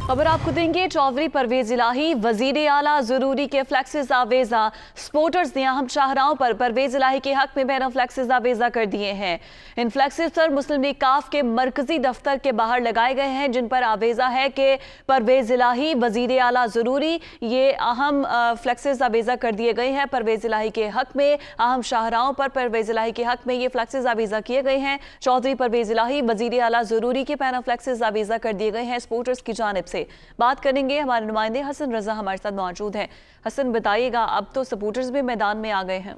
खबर आपको देंगे। चौधरी परवेज इलाही वजीर आला जरूरी के फ्लैक्सेस आवेजा। सपोर्टर्स ने अहम शाहराहों पर परवेज इलाही के हक में बैनर फ्लैक्सेस आवेजा कर दिए हैं। इन फ्लैक्सेस पर मुस्लिम लीग काफ के मरकजी दफ्तर के बाहर लगाए गए हैं, जिन पर आवेजा है कि परवेज इलाही वजीर आला जरूरी। ये अहम फ्लैक्सेस आवेजा कर दिए गए हैं परवेज इलाही के हक में। अहम शाहराहों पर परवेज इलाही के हक में ये फ्लैक्सेस आवेजा किए गए हैं। चौधरी परवेज इलाही वजीर आला जरूरी के बैनर फ्लैक्सेस आवेजा कर दिए गए हैं सपोर्टर्स की जानिब से। बात करेंगे, हमारे नुमाइंदे हसन रजा हमारे साथ मौजूद हैं। हसन, बताइएगा, अब तो सपोर्टर्स भी मैदान में आ गए हैं।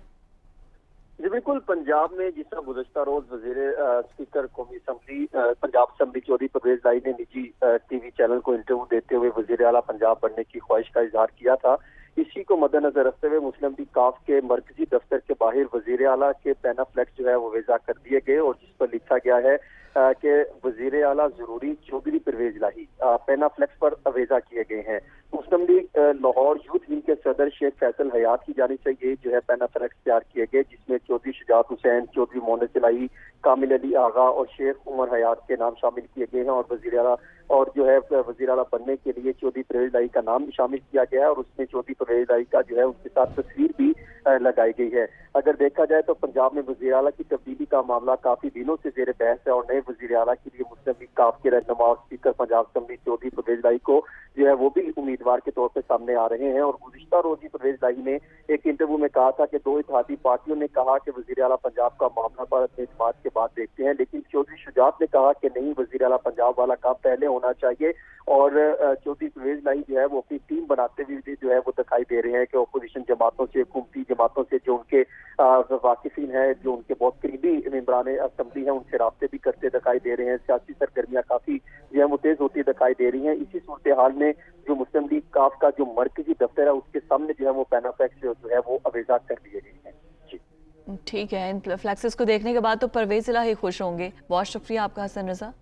जी बिल्कुल, पंजाब में जिस तरह गुज़श्ता रोज वजीर स्पीकर कौमी असम्बली पंजाब असम्बली चौधरी परवेज इलाही ने निजी टीवी चैनल को इंटरव्यू देते हुए वजीर आला पंजाब बनने की ख्वाहिश का इजहार किया था, इसी को मद्देनजर रखते हुए मुस्लिम लीग काफ के मरकजी दफ्तर के बाहर वजीर आला के पैना फ्लैक्स जो है वो वेजा कर दिए गए और जिस पर लिखा गया है कि वजीर आला जरूरी चौधरी परवेज इलाही पैना फ्लैक्स पर अवेजा किए गए हैं। मुस्लिम लीग लाहौर यूथ विंग के सदर शेख फैसल हयात की जानिब से ये जो है पैना फ्लैक्स तैयार किए गए, जिसमें चौधरी शुजात हुसैन, चौधरी मोहम्मद इलाही, कामिल अली आगा और शेख उमर हयात के नाम शामिल किए गए हैं और वजीर आला और जो है वजीर आला बनने के लिए चौधरी परवेज इलाही का नाम भी शामिल किया गया है और उसमें चौधरी परवेज इलाही का जो है उसके साथ तस्वीर भी लगाई गई है। अगर देखा जाए तो पंजाब में वजीर आला की तब्दीली का मामला काफी दिनों से जेर बहस है और नए वजीर आला के लिए मुस्लिम लीग काफ के रहनुमा और स्पीकर पंजाब असम्बली चौधरी परवेज इलाही को जो है वो भी उम्मीदवार के तौर पर सामने आ रहे हैं। और गुज़िश्ता रोज ही परवेज इलाही ने एक इंटरव्यू में कहा था कि दो इत्तेहादी पार्टियों ने कहा कि वजीर आला पंजाब का मामला पर अपने इत्तेमाद के बाद देखते हैं, लेकिन चौधरी शुजात ने कहा कि नहीं, वजीर आला पंजाब वाला काम पहले होना चाहिए। और चौधरी परवेज इलाही जो है वो अपनी टीम बनाते हुए जो है वो दिखाई दे रहे हैं कि अपोजिशन जमातों से, हुकूमती जमातों से जो उनके वाकिफिन है, जो उनके बहुत करीबी मेंबरान असम्बली हैं, उनसे राब्ते भी करते दिखाई दे रहे हैं। सियासी सरगर्मियां काफी जो है वो तेज होती दिखाई दे रही हैं। इसी सूरत हाल में जो मुस्लिम लीग काफ का जो मरकजी दफ्तर है उसके सामने जो है वो पैना फ्लैक्स जो है वो अवेजा कर दिए गए हैं। जी ठीक है, इन फ्लैक्सेस को देखने के बाद तो परवेज इलाही खुश होंगे। बहुत शुक्रिया आपका हसन रजा।